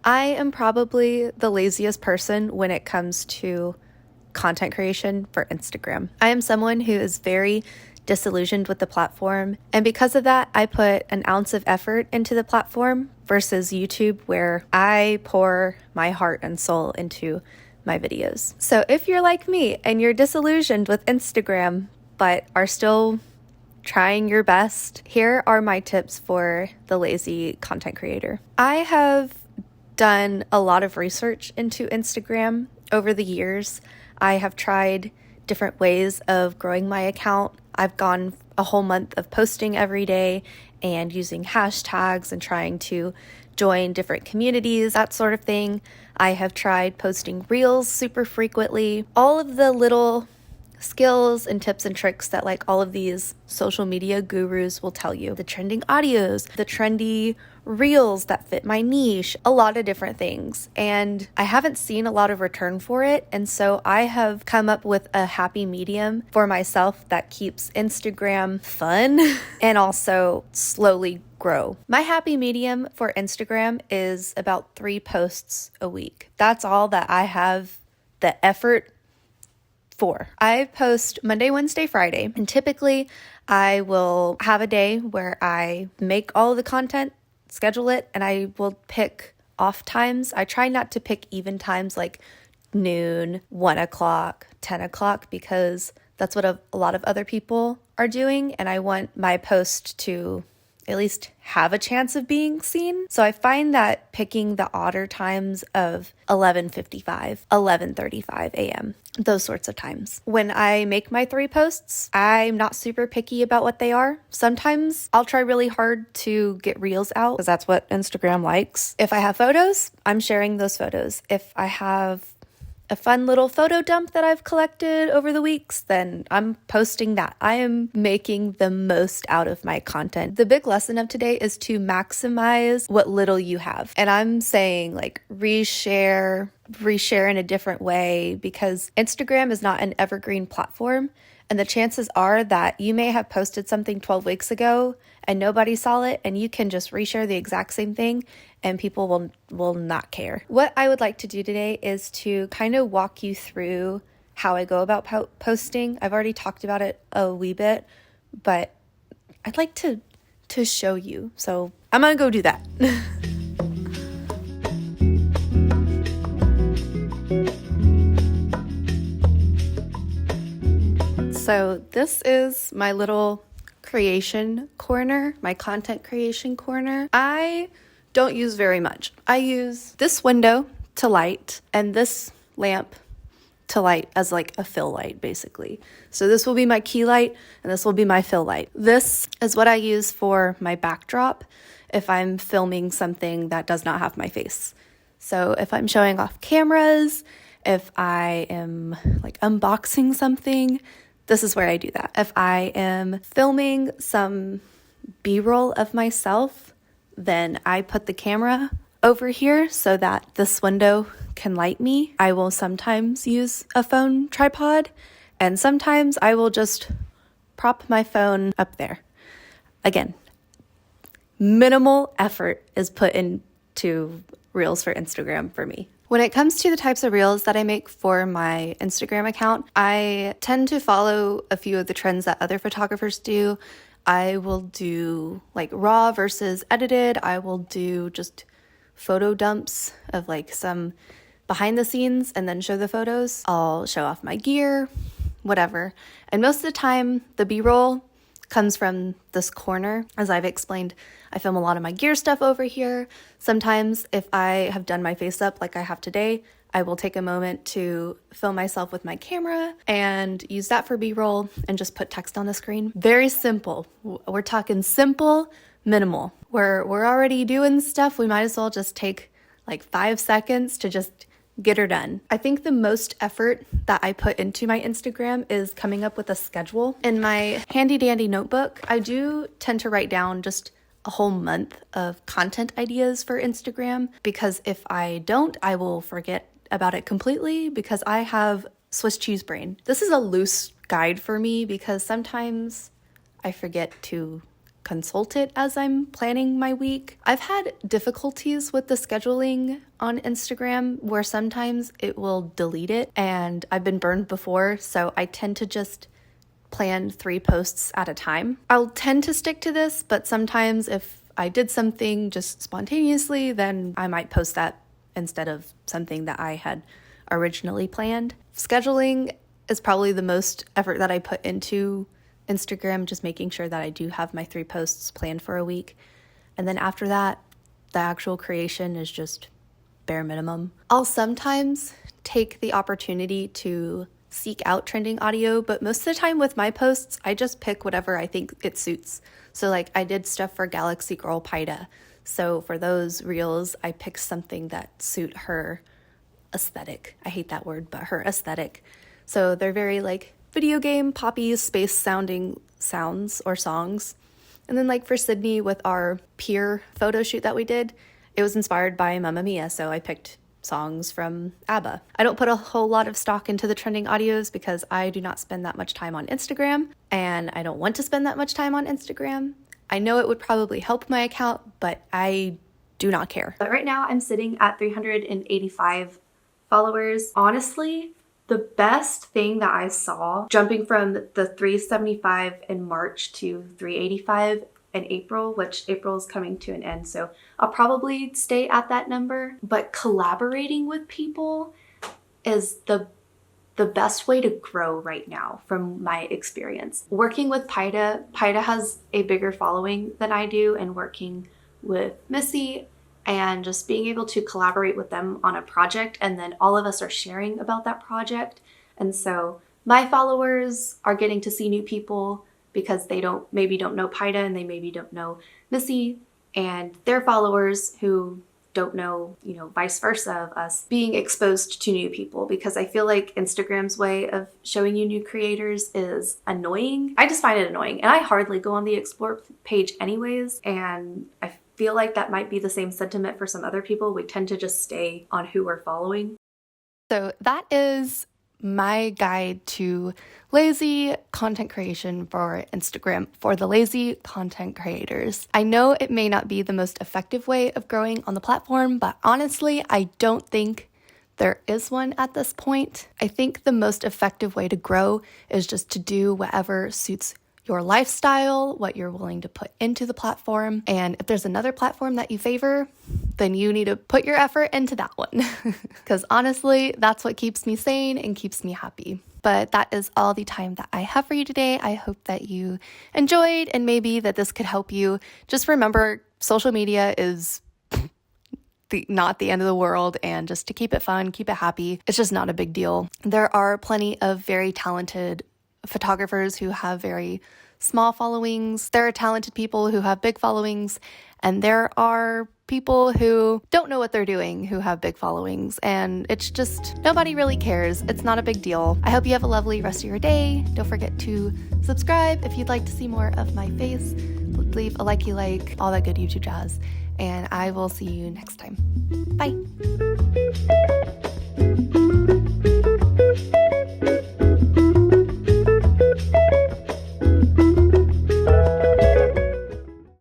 I am probably the laziest person when it comes to content creation for Instagram. I am someone who is very disillusioned with the platform, and because of that, I put an ounce of effort into the platform versus YouTube, where I pour my heart and soul into my videos. So if you're like me and you're disillusioned with Instagram but are still trying your best, here are my tips for the lazy content creator. I have done a lot of research into Instagram over the years. I have tried different ways of growing my account. I've gone a whole month of posting every day and using hashtags and trying to join different communities, that sort of thing. I have tried posting reels super frequently. All of the little skills and tips and tricks that like all of these social media gurus will tell you. The trending audios, the trendy reels that fit my niche, a lot of different things. And I haven't seen a lot of return for it. And so I have come up with a happy medium for myself that keeps Instagram fun and also slowly grow. My happy medium for Instagram is about 3 posts a week. That's all that I have the effort for. I post Monday, Wednesday, Friday, and typically I will have a day where I make all of the content, schedule it, and I will pick off times. I try not to pick even times like noon, 1 o'clock, 10 o'clock, because that's what a lot of other people are doing, and I want my post to at least have a chance of being seen. So I find that picking the odder times of 11:55, 11:35 a.m., those sorts of times. When I make my 3 posts, I'm not super picky about what they are. Sometimes I'll try really hard to get reels out because that's what Instagram likes. If I have photos, I'm sharing those photos. If I have a fun little photo dump that I've collected over the weeks, then I'm posting that. I am making the most out of my content. The big lesson of today is to maximize what little you have. And I'm saying like reshare in a different way, because Instagram is not an evergreen platform. And the chances are that you may have posted something 12 weeks ago and nobody saw it, and you can just reshare the exact same thing and people will not care. What I would like to do today is to kind of walk you through how I go about posting. I've already talked about it a wee bit, but I'd like to show you. So I'm gonna go do that. So this is my little creation corner, my content creation corner. I don't use very much. I use this window to light and this lamp to light as like a fill light, basically. So this will be my key light and this will be my fill light. This is what I use for my backdrop if I'm filming something that does not have my face. So if I'm showing off cameras, if I am like unboxing something, this is where I do that. If I am filming some B-roll of myself, then I put the camera over here so that this window can light me. I will sometimes use a phone tripod, and sometimes I will just prop my phone up there. Again, minimal effort is put into Reels for Instagram for me. When it comes to the types of reels that I make for my Instagram account, I tend to follow a few of the trends that other photographers do. I will do like raw versus edited. I will do just photo dumps of like some behind the scenes and then show the photos. I'll show off my gear, whatever. And most of the time, the B-roll comes from this corner. As I've explained, I film a lot of my gear stuff over here. Sometimes if I have done my face up like I have today, I will take a moment to film myself with my camera and use that for B-roll and just put text on the screen. Very simple. We're talking simple, minimal. We're already doing stuff. We might as well just take like 5 seconds to just get her done. I think the most effort that I put into my Instagram is coming up with a schedule. In my handy dandy notebook, I do tend to write down just a whole month of content ideas for Instagram, because if I don't, I will forget about it completely because I have Swiss cheese brain. This is a loose guide for me because sometimes I forget to consult it as I'm planning my week. I've had difficulties with the scheduling on Instagram where sometimes it will delete it, and I've been burned before, so I tend to just plan 3 posts at a time. I'll tend to stick to this, but sometimes if I did something just spontaneously, then I might post that instead of something that I had originally planned. Scheduling is probably the most effort that I put into Instagram, just making sure that I do have my 3 posts planned for a week. And then after that, the actual creation is just bare minimum. I'll sometimes take the opportunity to seek out trending audio, but most of the time with my posts, I just pick whatever I think it suits. So like I did stuff for Galaxy Girl Pida. So for those reels, I picked something that suit her aesthetic. I hate that word, but her aesthetic. So they're very like video game, poppy, space sounding sounds or songs. And then like for Sydney with our peer photo shoot that we did, it was inspired by Mamma Mia, so I picked songs from ABBA. I don't put a whole lot of stock into the trending audios because I do not spend that much time on Instagram, and I don't want to spend that much time on Instagram. I know it would probably help my account, but I do not care. But right now I'm sitting at 385 followers. Honestly, the best thing that I saw jumping from the 375 in March to 385 in April, which April is coming to an end, so I'll probably stay at that number, but collaborating with people is the best way to grow right now from my experience. Working with Pida has a bigger following than I do, and working with Missy and just being able to collaborate with them on a project, and then all of us are sharing about that project. And so my followers are getting to see new people because they maybe don't know Pida, and they maybe don't know Missy, and their followers who don't know, vice versa, of us being exposed to new people, because I feel like Instagram's way of showing you new creators is annoying. I just find it annoying, and I hardly go on the explore page anyways, and I feel like that might be the same sentiment for some other people. We tend to just stay on who we're following. So that is my guide to lazy content creation for Instagram for the lazy content creators. I know it may not be the most effective way of growing on the platform, but honestly, I don't think there is one at this point. I think the most effective way to grow is just to do whatever suits your lifestyle, what you're willing to put into the platform. And if there's another platform that you favor, then you need to put your effort into that one. Because honestly, that's what keeps me sane and keeps me happy. But that is all the time that I have for you today. I hope that you enjoyed, and maybe that this could help you. Just remember, social media is not the end of the world, and just to keep it fun, keep it happy, it's just not a big deal. There are plenty of very talented photographers who have very small followings. There are talented people who have big followings, and there are people who don't know what they're doing who have big followings, and it's just, nobody really cares. It's not a big deal. I hope you have a lovely rest of your day. Don't forget to subscribe if you'd like to see more of my face. Leave a like, all that good YouTube jazz, and I will see you next time. Bye.